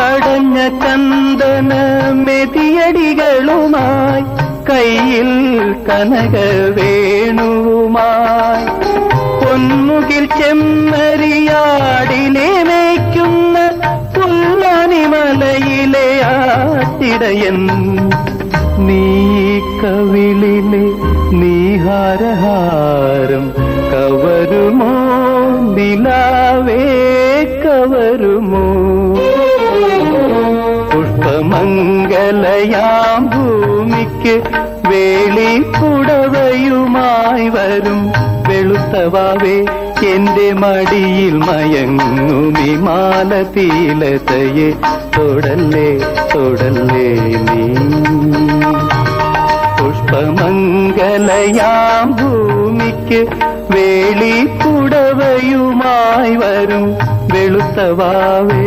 കടഞ്ഞ ചന്ദന മെതിയടികളുമായി കയ്യിൽ കനകവേണുവുമായി പൊന്മുകിൽ ചെമ്മരിയാടിനെ മേയ്ക്കുന്ന പുല്ലാനിമലയിലെ ആട്ടിടയൻ നീ കവിളിലെ നീഹാരഹാരം കവരുമോ നിലാവേ കവരുമോ പുഷ്പമംഗലയാം ഭൂമിക്ക് വേളിപ്പുടവയുമായി വരും വെളുത്തവാവേ എന്റെ മടിയിൽ മയങ്ങുമി മാലതീലതയെ തൊടല്ലേ തൊടല്ലേ നീ പുഷ്പമംഗലയാം ഭൂമിക്ക് വേളിപ്പുടവയുമായി വരും വെളുത്തവാവേ